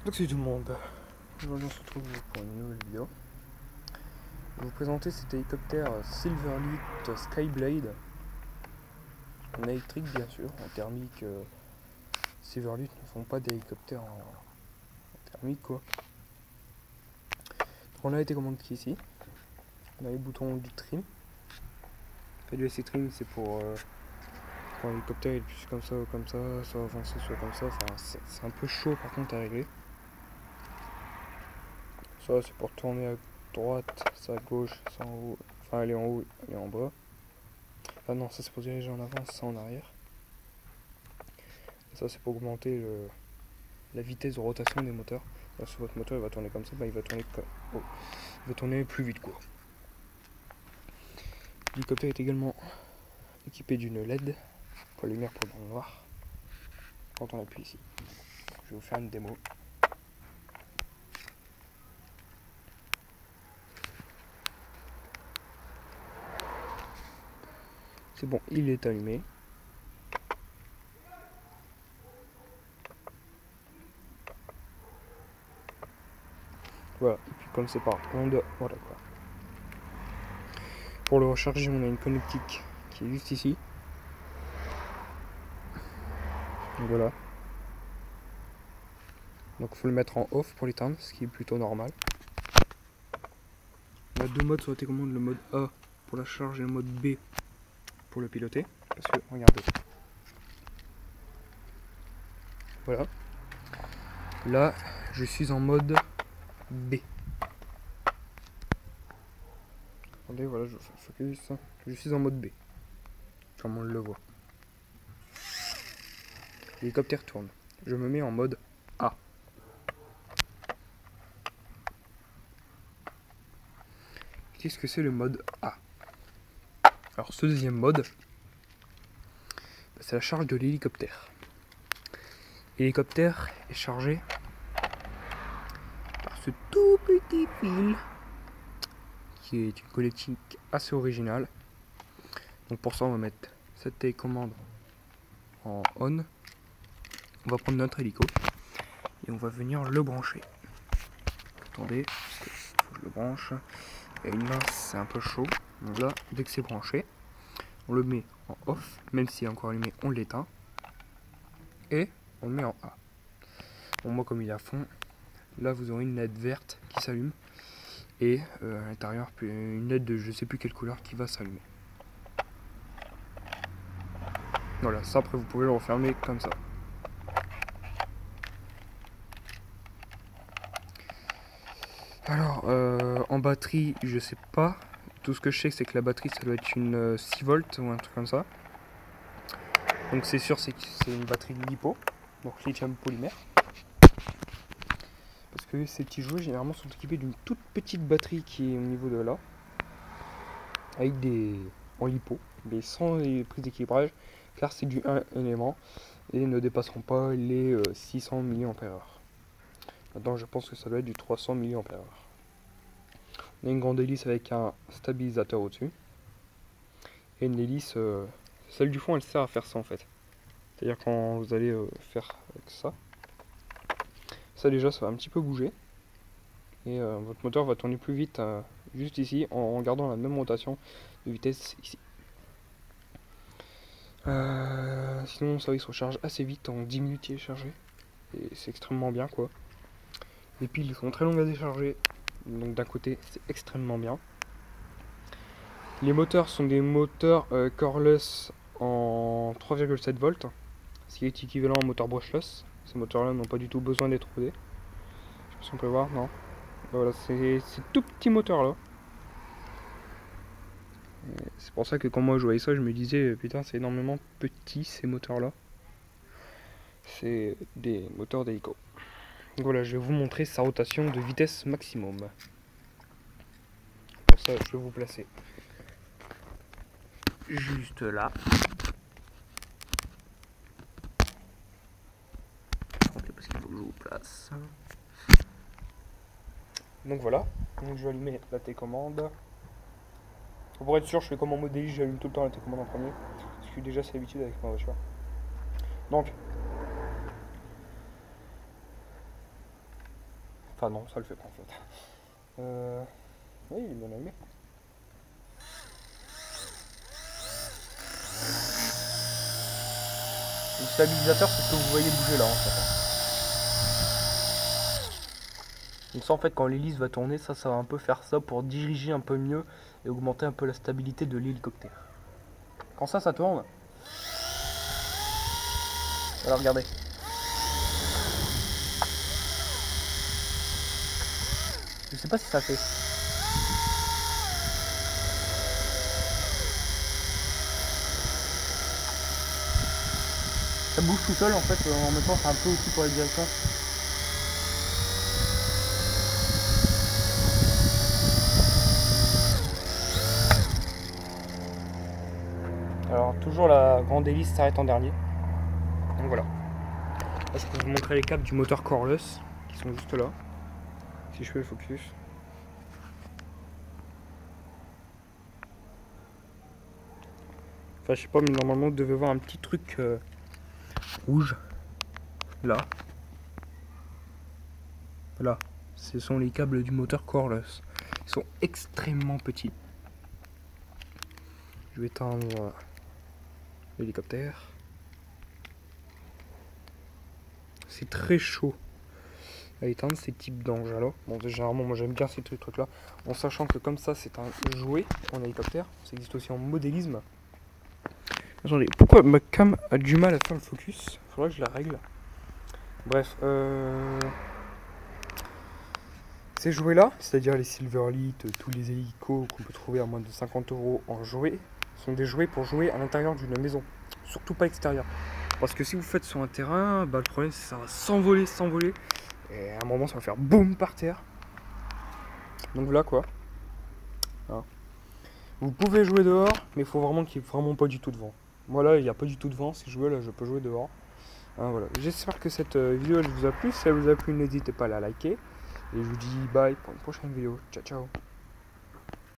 Donc salut tout le monde, aujourd'hui on se retrouve pour une nouvelle vidéo. Je vais vous présenter cet hélicoptère Silverlit Skyblade. En électrique bien sûr, en thermique. Silverlit ne font pas d'hélicoptères en thermique quoi. Donc on a été commandé ici. On a les boutons du trim. Le SC trim c'est pour quand l'hélicoptère est plus comme ça ou comme ça, soit avancé soit comme ça. Enfin c'est un peu chaud par contre à régler. Ça c'est pour tourner à droite, ça à gauche, ça en haut, enfin elle est en haut, elle est en bas. Ah non, ça c'est pour diriger en avant, ça en arrière. Et ça c'est pour augmenter la vitesse de rotation des moteurs. Alors, si votre moteur il va tourner comme ça, bah, il va tourner plus vite quoi. L'hélicoptère est également équipé d'une LED pour lumière pour dans le noir. Quand on appuie ici, je vais vous faire une démo. C'est bon, il est allumé. Voilà, et puis comme c'est par onde, voilà quoi. Pour le recharger, on a une connectique qui est juste ici. Donc voilà. Donc il faut le mettre en off pour l'éteindre, ce qui est plutôt normal. On a deux modes sur la télécommande, le mode A pour la charge et le mode B pour le piloter. Parce que, regardez. Voilà. Là, je suis en mode B. Attendez, voilà, je focus. Je suis en mode B. Comme on le voit. L'hélicoptère tourne. Je me mets en mode A. Qu'est-ce que c'est le mode A? Alors ce deuxième mode, c'est la charge de l'hélicoptère. L'hélicoptère est chargé par ce tout petit fil qui est une connectique assez originale. Donc pour ça on va mettre cette télécommande en on. On va prendre notre hélico et on va venir le brancher. Attendez, parce que faut que je le branche. Il y a une main, c'est un peu chaud. Donc là, dès que c'est branché, on le met en off, même s'il est encore allumé, on l'éteint. Et on le met en A. Bon, moi comme il est à fond, là vous aurez une LED verte qui s'allume. Et à l'intérieur, une LED de je sais plus quelle couleur qui va s'allumer. Voilà, ça après vous pouvez le refermer comme ça. Alors, en batterie, je sais pas. Tout ce que je sais, c'est que la batterie, ça doit être une 6 volts ou un truc comme ça. Donc c'est sûr, c'est une batterie LiPo, donc lithium polymère. Parce que ces petits jouets, généralement, sont équipés d'une toute petite batterie qui est au niveau de là. Avec en LiPo, mais sans les prises d'équilibrage, car c'est du 1 élément et ne dépasseront pas les 600 mAh. Maintenant, je pense que ça doit être du 300 mAh. On a une grande hélice avec un stabilisateur au-dessus. Et une hélice, celle du fond, elle sert à faire ça en fait. C'est-à-dire quand vous allez faire avec ça, ça déjà, ça va un petit peu bouger. Et votre moteur va tourner plus vite juste ici en gardant la même rotation de vitesse ici. Sinon, ça il se recharge assez vite, en 10 minutes il est chargé. Et c'est extrêmement bien quoi. Les piles sont très longues à décharger, donc d'un côté c'est extrêmement bien. Les moteurs sont des moteurs coreless en 3,7 volts, ce qui est équivalent au moteur brushless. Ces moteurs là n'ont pas du tout besoin d'être rodés. Je sais pas si on peut voir, non. Voilà, c'est ces tout petits moteurs là. C'est pour ça que quand moi je voyais ça, je me disais putain, c'est énormément petit ces moteurs là. C'est des moteurs d'hélico. Donc voilà, je vais vous montrer sa rotation de vitesse maximum. Pour ça, je vais vous placer juste là. Parce qu'il faut que je vous place. Donc voilà, donc je vais allumer la télécommande. Pour être sûr, je fais comme en mode hélice, j'allume tout le temps la télécommande en premier. Parce que déjà c'est l'habitude avec ma voiture. Donc Enfin non, ça le fait pas en fait. Oui, il est bien allumé. Le stabilisateur, c'est ce que vous voyez bouger là en fait. Donc ça en fait, quand l'hélice va tourner, ça va un peu faire ça pour diriger un peu mieux et augmenter un peu la stabilité de l'hélicoptère. Quand ça tourne, alors regardez. Je sais pas si ça fait. Ça bouge tout seul en fait, en même temps c'est un peu aussi pour la direction. Alors toujours la grande hélice s'arrête en dernier. Donc voilà. Là je peux vous montrer les câbles du moteur Coreless qui sont juste là. Si je fais le focus. Enfin je sais pas, mais normalement vous devez voir un petit truc rouge. Là. Voilà. Ce sont les câbles du moteur Coreless. Ils sont extrêmement petits. Je vais éteindre l'hélicoptère. C'est très chaud à éteindre ces types d'engins là. Bon, généralement, moi j'aime bien ces trucs là, en sachant que comme ça, c'est un jouet en hélicoptère. Ça existe aussi en modélisme. Attendez, pourquoi ma cam a du mal à faire le focus? Faudrait que je la règle. Bref, ces jouets là, c'est-à-dire les Silverlit, tous les hélicos qu'on peut trouver à moins de 50 € en jouets, sont des jouets pour jouer à l'intérieur d'une maison, surtout pas extérieur. Parce que si vous faites sur un terrain, bah, le problème c'est que ça va s'envoler, et à un moment ça va faire boum par terre. Donc voilà quoi. Hein. Vous pouvez jouer dehors, mais il faut vraiment qu'il n'y ait vraiment pas du tout de vent. Voilà, il n'y a pas du tout de vent, si je veux là je peux jouer dehors. Hein, voilà. J'espère que cette vidéo elle vous a plu. Si elle vous a plu, n'hésitez pas à la liker. Et je vous dis bye pour une prochaine vidéo. Ciao ciao.